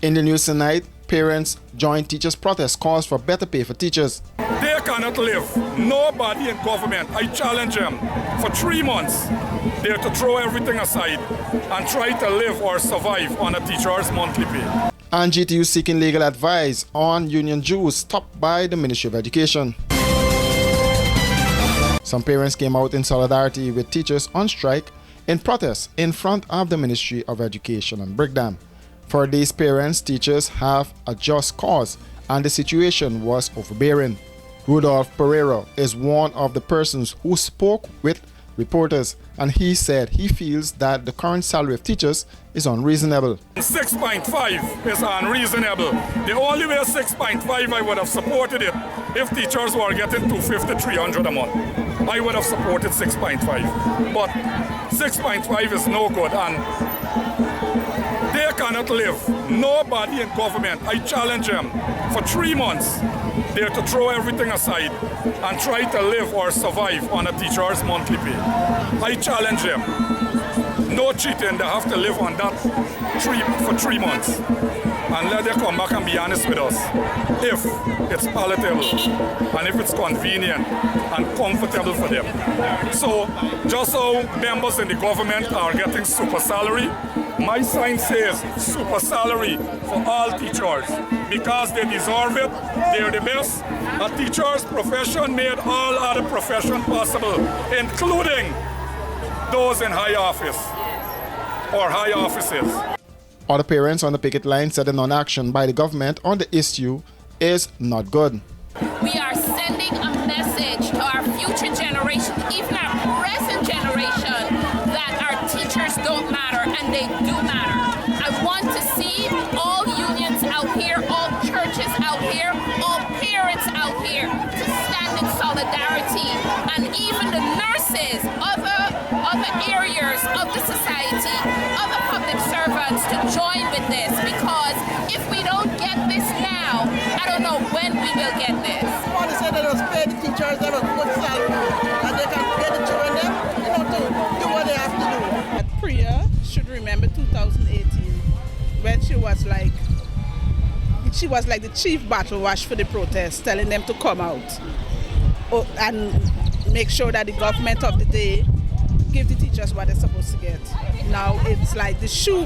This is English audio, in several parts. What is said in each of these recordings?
In the news tonight, parents joined teachers' protest calls for better pay for teachers. They cannot live. Nobody in government, I challenge them, for 3 months, they're to throw everything aside and try to live or survive on a teacher's monthly pay. And GTU seeking legal advice on union dues stopped by the Ministry of Education. Some parents came out in solidarity with teachers on strike in protest in front of the Ministry of Education on Brickdam. For these parents, teachers have a just cause and the situation was overbearing. Rudolph Pereira is one of the persons who spoke with reporters, and he said he feels that the current salary of teachers is unreasonable. 6.5 is unreasonable. The only way 6.5 I would have supported it if teachers were getting 250, 300 a month. I would have supported 6.5. But 6.5 is no good and they cannot live. Nobody in government, I challenge them, for 3 months, they're to throw everything aside and try to live or survive on a teacher's monthly pay. I challenge them. No cheating, they have to live on that for 3 months. And let them come back and be honest with us. If it's palatable and if it's convenient and comfortable for them. So just so members in the government are getting super salary, my sign says super salary for all teachers because they deserve it. They're the best. A teacher's profession made all other professions possible, including those in high office or high offices. Other parents on the picket line said the non-action by the government on the issue is not good. We are sending a message to our future generation, even our present generation, that our teachers don't matter and they do matter. I want to see all unions out here, all churches out here, all parents out here to stand in solidarity, and even the nurses, other areas of the society, other public servants to join with this, because if we don't get this now, I don't know when we will get this. I want to say that those paid teachers have a good salary and they can get the children them, to do what they have to do. Priya should remember 2018 when she was like the chief battle wash for the protest, telling them to come out and make sure that the government of the day give the teachers what they're supposed to get. Now it's like the shoe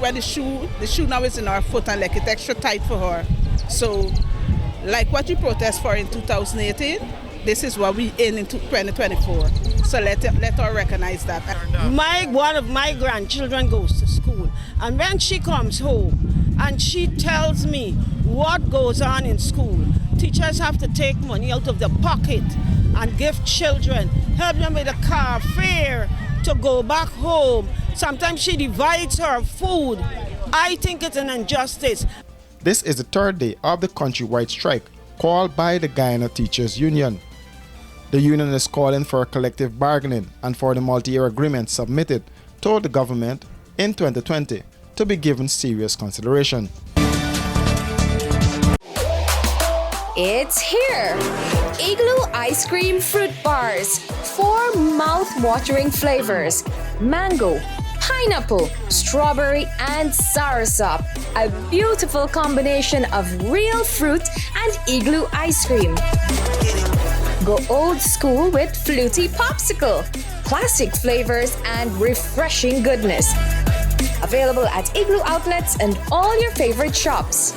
now is in our foot and like it's extra tight for her. So like what we protest for in 2018, this is what we in 2024. So let her recognize that. One of my grandchildren goes to school, and when she comes home and she tells me what goes on in school, teachers have to take money out of their pocket and give children, help them with a car fare to go back home. Sometimes she divides her food. I think it's an injustice. This is the third day of the countrywide strike called by the Guyana Teachers Union. The union is calling for collective bargaining and for the multi-year agreement submitted to the government in 2020 to be given serious consideration. It's here! Igloo Ice Cream Fruit Bars. 4 mouth-watering flavors. Mango, pineapple, strawberry, and soursop. A beautiful combination of real fruit and igloo ice cream. Go old school with Fluty Popsicle. Classic flavors and refreshing goodness. Available at Igloo outlets and all your favorite shops.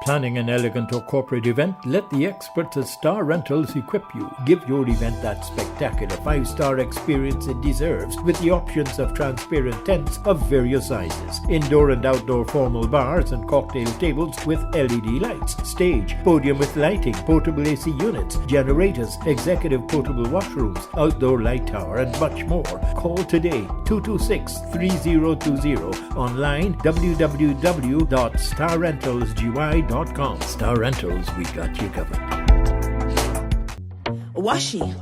Planning an elegant or corporate event? Let the experts at Star Rentals equip you. Give your event that spectacular 5-star experience it deserves with the options of transparent tents of various sizes, indoor and outdoor formal bars and cocktail tables with LED lights, stage, podium with lighting, portable AC units, generators, executive portable washrooms, outdoor light tower, and much more. Call today 226-3020. Online www.starrentalsgy.com. Star Rentals, we got you covered. Washi.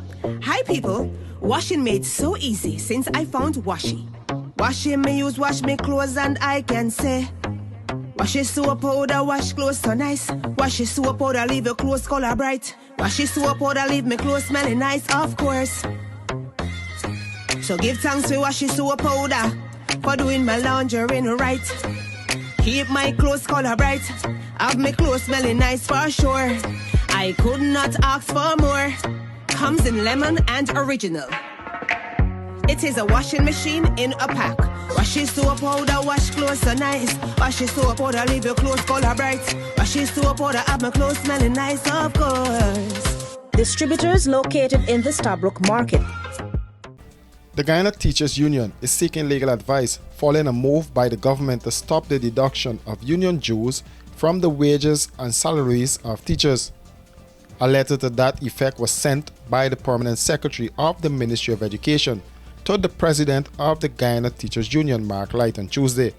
Hi people. Washing made so easy since I found Washi. Washing me use wash me clothes and I can say Washi soap powder wash clothes so nice. Washi soap powder leave your clothes color bright. Washi soap powder leave me clothes smelling nice, of course. So give thanks to Washi soap powder for doing my laundry right. Keep my clothes color bright, have my clothes smelling nice for sure. I could not ask for more. Comes in lemon and original. It is a washing machine in a pack. Wash your soap powder, wash clothes so nice. Wash your soap powder, leave your clothes color bright. Wash your soap powder, have my clothes smelling nice, of course. Distributors located in the Stabrook Market. The Guyana Teachers Union is seeking legal advice following a move by the government to stop the deduction of union dues from the wages and salaries of teachers. A letter to that effect was sent by the Permanent Secretary of the Ministry of Education to the President of the Guyana Teachers Union, Mark Light, on Tuesday.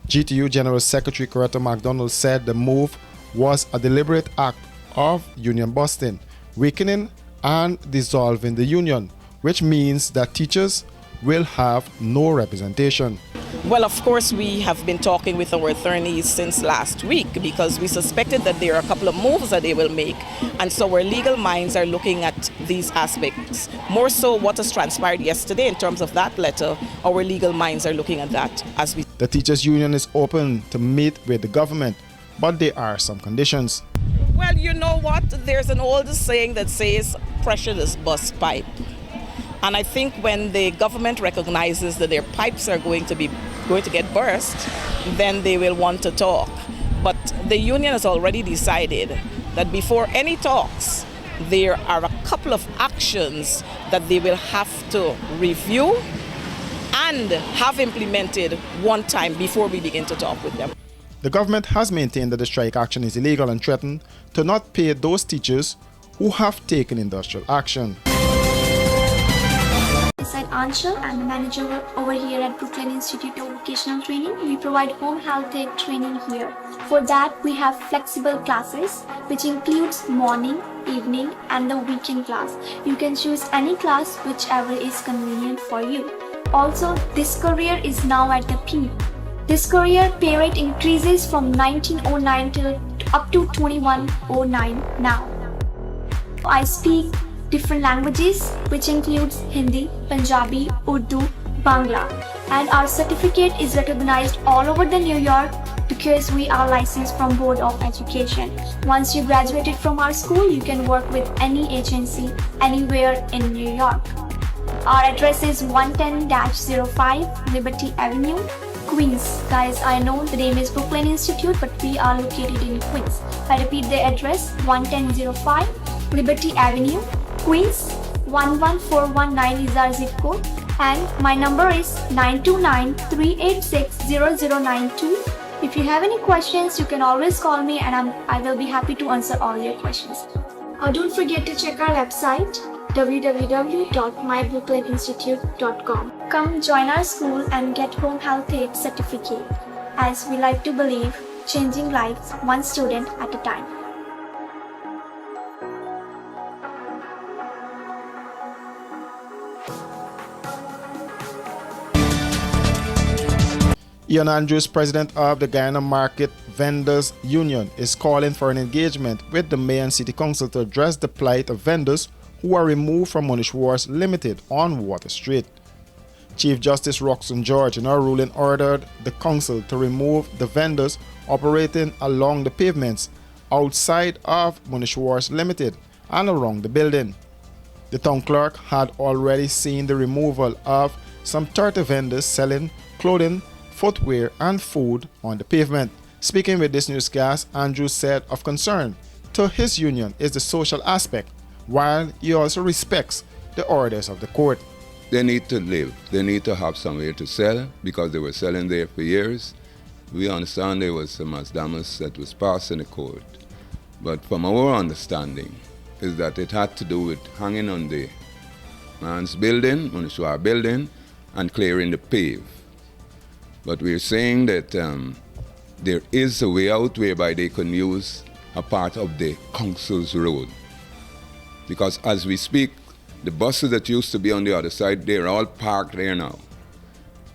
GTU General Secretary Coretta MacDonald said the move was a deliberate act of union busting, weakening and dissolving the union, which means that teachers will have no representation. Well, of course, we have been talking with our attorneys since last week because we suspected that there are a couple of moves that they will make. And so our legal minds are looking at these aspects. More so what has transpired yesterday in terms of that letter, our legal minds are looking at that as we... The teachers union is open to meet with the government, but there are some conditions. Well, you know what? There's an old saying that says, pressure this bus pipe. And I think when the government recognizes that their pipes are going to get burst, then they will want to talk. But the union has already decided that before any talks, there are a couple of actions that they will have to review and have implemented one time before we begin to talk with them. The government has maintained that the strike action is illegal and threatened to not pay those teachers who have taken industrial action. I'm Anshul. I'm the manager over here at Brooklyn Institute of Vocational Training. We provide home health aid training here. For that, we have flexible classes, which includes morning, evening, and the weekend class. You can choose any class, whichever is convenient for you. Also, this career is now at the peak. This career pay rate increases from 1909 till up to 2109 now. I speak different languages, which includes Hindi, Punjabi, Urdu, Bangla. And our certificate is recognized all over the New York because we are licensed from Board of Education. Once you graduated from our school, you can work with any agency anywhere in New York. Our address is 110-05 Liberty Avenue, Queens. Guys, I know the name is Brooklyn Institute, but we are located in Queens. I repeat the address, 110-05 Liberty Avenue, Queens. 11419 is our zip code, and my number is 929-386-0092. If you have any questions, you can always call me, and I will be happy to answer all your questions. Don't forget to check our website www.myBrooklyninstitute.com. Come join our school and get home health aid certificate, as we like to believe changing lives one student at a time. Ian Andrews, president of the Guyana Market Vendors Union, is calling for an engagement with the Mayor and City Council to address the plight of vendors who are removed from Monash Wharves Limited on Water Street. Chief Justice Roxanne George, in her ruling, ordered the council to remove the vendors operating along the pavements outside of Monash Wharves Limited and around the building. The town clerk had already seen the removal of some 30 vendors selling clothing, footwear and food on the pavement. Speaking with this newscast, Andrews said of concern to his union is the social aspect, while he also respects the orders of the court. They need to live. They need to have somewhere to sell because they were selling there for years. We understand there was some misdemeanors that was passed in the court. But from our understanding is that it had to do with hanging on the man's building, Monash Wharves building, and clearing the pave. But we're saying that there is a way out whereby they can use a part of the council's road. Because as we speak, the buses that used to be on the other side, they're all parked there now.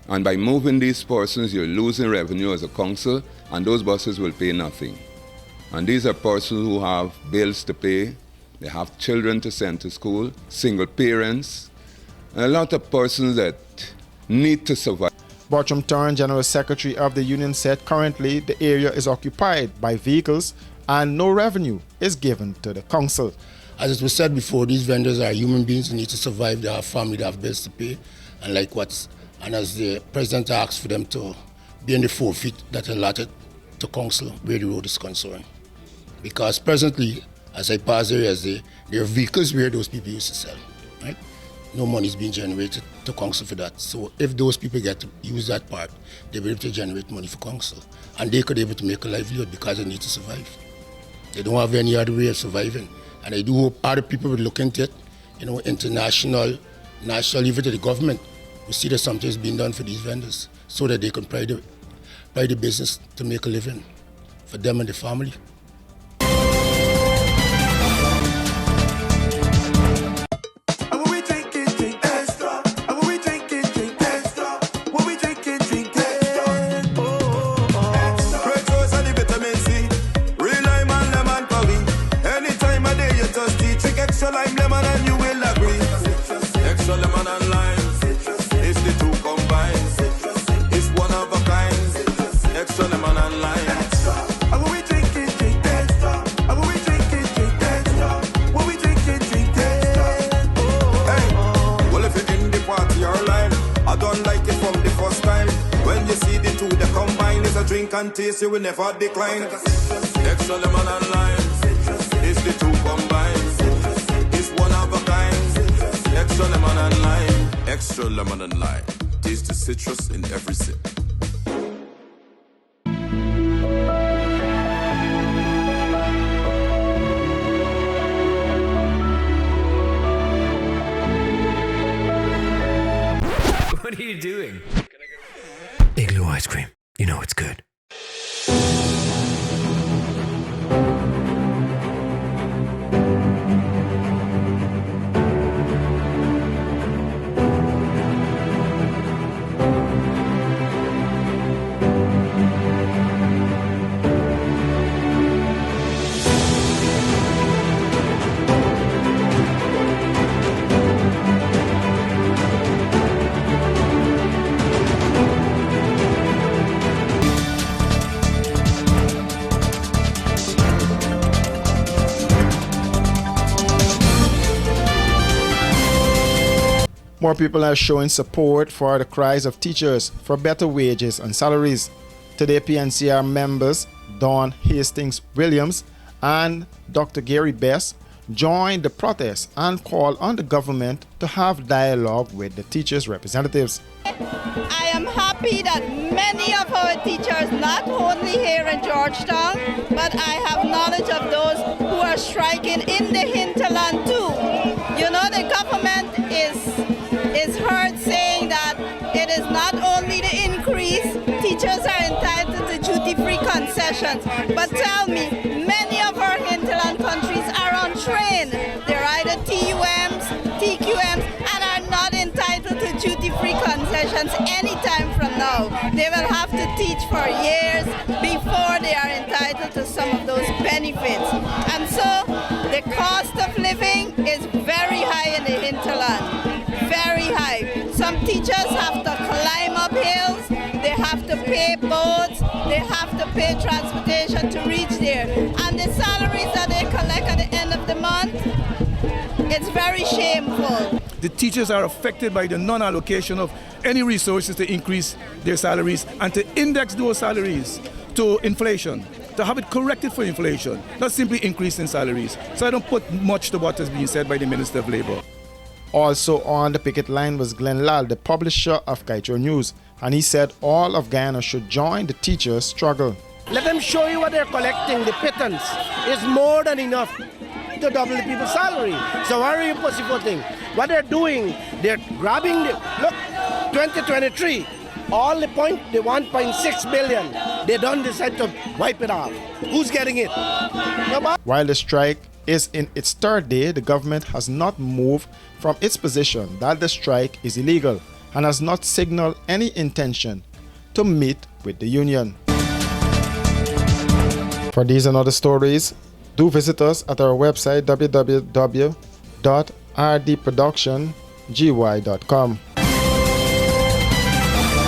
And by moving these persons, you're losing revenue as a council, and those buses will pay nothing. And these are persons who have bills to pay, they have children to send to school, single parents, and a lot of persons that need to survive. Bartram Turn, General Secretary of the union, said currently the area is occupied by vehicles and no revenue is given to the council. As it was said before, these vendors are human beings who need to survive. They have family, they have bills to pay. And as the president asked for them to be in the 4 feet that are allotted to council where the road is concerned. Because presently, as I pass there yesterday, there are vehicles where those people used to sell, right? No money is being generated to council for that. So if those people get to use that part, they'll be able to generate money for council. And they could be able to make a livelihood because they need to survive. They don't have any other way of surviving. And I do hope other people will look into it, international, national, even to the government, will see that something is being done for these vendors so that they can provide the business to make a living for them and the family. Drink and taste, you will never decline. Extra lemon and lime, it's the two combined. It's one of a kind. Extra lemon and lime. Extra lemon and lime. Taste the citrus in every sip. What are you doing? Igloo ice cream. You know it's good. More people are showing support for the cries of teachers for better wages and salaries. Today, PNCR members Dawn Hastings Williams and Dr. Gary Best joined the protest and called on the government to have dialogue with the teachers' representatives. I am happy that many of our teachers, not only here in Georgetown, but I have knowledge of those who are striking in the hinterland too. The government is heard saying that it is not only the increase, teachers are entitled to duty-free concessions. But tell me, many of our hinterland countries are on train. They're either TUMs, TQMs, and are not entitled to duty-free concessions anytime from now. They will have to teach for years before they are entitled to some of those benefits. And so the cost of living is very high in the hinterland. Very high. Some teachers have to climb up hills, they have to pay boats, they have to pay transportation to reach there. And the salaries that they collect at the end of the month, it's very shameful. The teachers are affected by the non-allocation of any resources to increase their salaries and to index those salaries to inflation, to have it corrected for inflation, not simply increase in salaries. So I don't put much to what has been said by the Minister of Labour. Also on the picket line was Glenn Lal, the publisher of Kaito News, and he said all of Guyana should join the teachers' struggle. Let them show you what they're collecting. The pittance is more than enough to double the people's salary. So why are you pussyfooting? What they're doing, they're grabbing look, 2023, all the 1.6 billion, they don't decide to wipe it off. Who's getting it? Nobody. While the strike is in its third day, the government has not moved from its position that the strike is illegal and has not signaled any intention to meet with the union. For these and other stories, do visit us at our website www.rdproductiongy.com.